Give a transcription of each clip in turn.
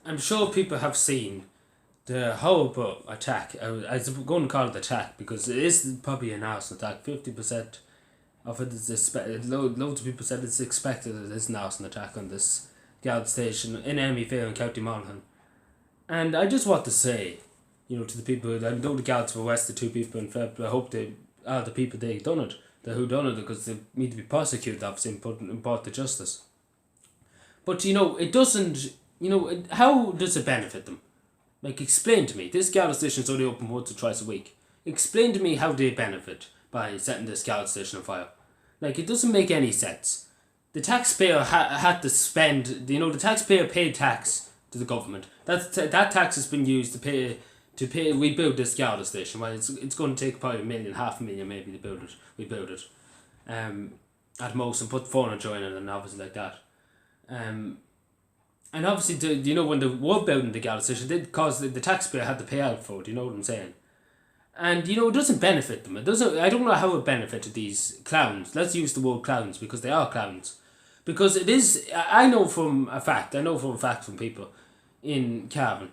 I'm sure people have seen the horrible attack. I'm going to call it attack because it is probably an arson attack. 50% of it is expected. Loads of people said it's expected it is an arson attack on this guard station in enyvale in County Monaghan. And I just want to say, to the people, I know the guards were arrested 2 people in February. I hope they are the people they done it, who done it, because they need to be prosecuted, obviously, and brought to justice. But it doesn't. How does it benefit them? Like, explain to me. This guard station is only open once or twice a week. Explain to me how they benefit by setting this guard station on fire. Like, it doesn't make any sense. The taxpayer had to spend. The taxpayer paid tax to the government. That tax has been used to rebuild this guard station. Well, it's going to take probably $1,500,000 maybe to rebuild it. At most, and put furniture in it and obviously like that. And obviously, when they were building the guard station, it did cause the taxpayer had to pay out for it. You know what I'm saying? And it doesn't benefit them. It doesn't. I don't know how it benefited these clowns. Let's use the word clowns because they are clowns. Because it is. I know from a fact from people in Cavan.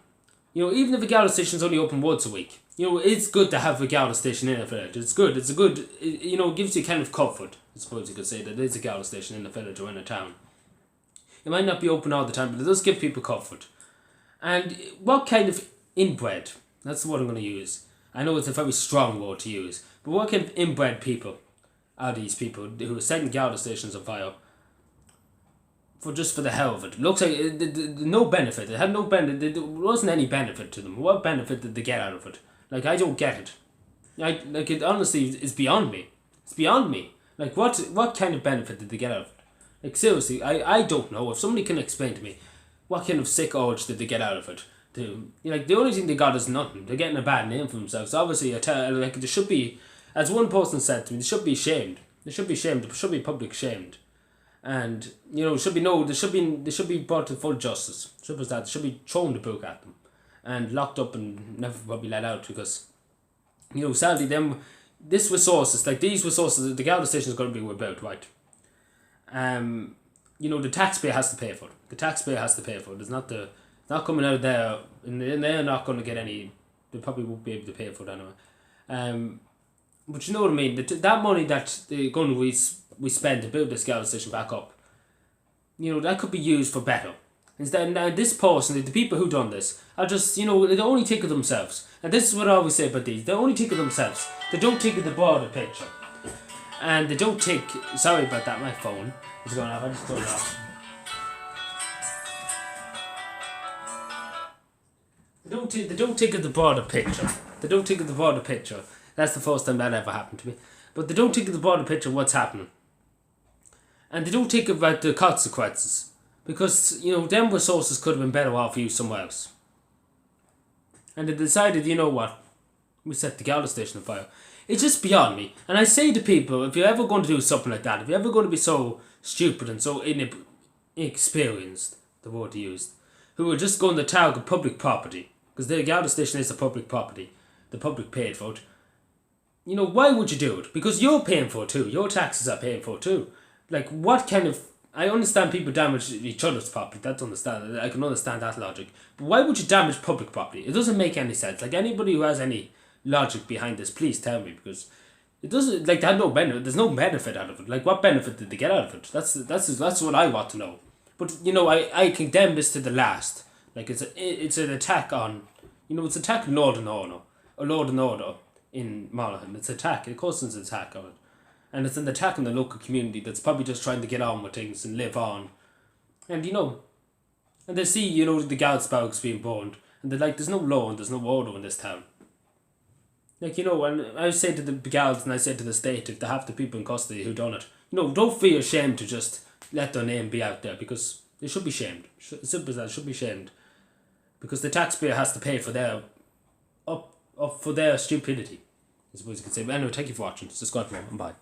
Even if a guard station is only open once a week, it's good to have a guard station in a village. It's good. It's a good. It gives you kind of comfort. I suppose you could say that there's a guard station in a village or in a town. It might not be open all the time, but it does give people comfort. And what kind of inbred, that's what I'm going to use. I know it's a very strong word to use, but what kind of inbred people are these people who are setting guard stations on fire for the hell of it? Looks like no benefit. It had no benefit. There wasn't any benefit to them. What benefit did they get out of it? Like, I don't get it. It honestly is beyond me. It's beyond me. Like, what kind of benefit did they get out of it? Like, seriously, I don't know. If somebody can explain to me what kind of sick urge did they get out of it. The only thing they got is nothing. They're getting a bad name for themselves. Obviously, they should be, as one person said to me, they should be shamed. They should be shamed. They should be public shamed. And, they should be brought to full justice. Simple as that. They should be thrown the book at them. And locked up and never probably let out because, sadly, these resources, the guard station is going to be rebuilt, right? The taxpayer has to pay for it. The taxpayer has to pay for it. It's not coming out of there, and they're not going to get any. They probably won't be able to pay for it anyway. But you know what I mean. That money that they're going to we spend to build this guard station back up, that could be used for better. Instead, this person, the people who done this, are just they only think of themselves. And this is what I always say about these. They only think of themselves. They don't think of the broader picture. And they don't take. Sorry about that. My phone is going off. I just turned it off. They don't think of the broader picture. They don't think of the broader picture. That's the first time that ever happened to me. But they don't think of the broader picture of what's happening. And they don't think about the consequences. Because, them resources could have been better off used somewhere else. And they decided, what? We set the guard station on fire. It's just beyond me. And I say to people, if you're ever going to do something like that, if you're ever going to be so stupid and so inexperienced, the word used, who are just going to target public property, because the guard station is a public property, the public paid for it, why would you do it? Because you're paying for it too. Your taxes are paying for it too. Like, what kind of... I understand people damage each other's property. That's understand. I can understand that logic. But why would you damage public property? It doesn't make any sense. Like, anybody who has any logic behind this, please tell me, because it doesn't, like, that no benefit. There's no benefit out of it. Like, what benefit did they get out of it? That's what I want to know. But I condemn this to the last. Like, it's an attack on, it's an attack on Lord and Order in Monaghan. It's an attack. Of course, it's an attack on it, and it's an attack on the local community that's probably just trying to get on with things and live on, and and they see the guards barracks being burned, and they're like, there's no law and there's no order in this town. Like, and I say to the guards and I say to the state, if they have the people in custody who done it, don't feel ashamed to just let their name be out there, because they should be shamed. Simple as that, should be shamed. Because the taxpayer has to pay for their for their stupidity, I suppose you could say. But anyway, thank you for watching. Subscribe for more, and bye.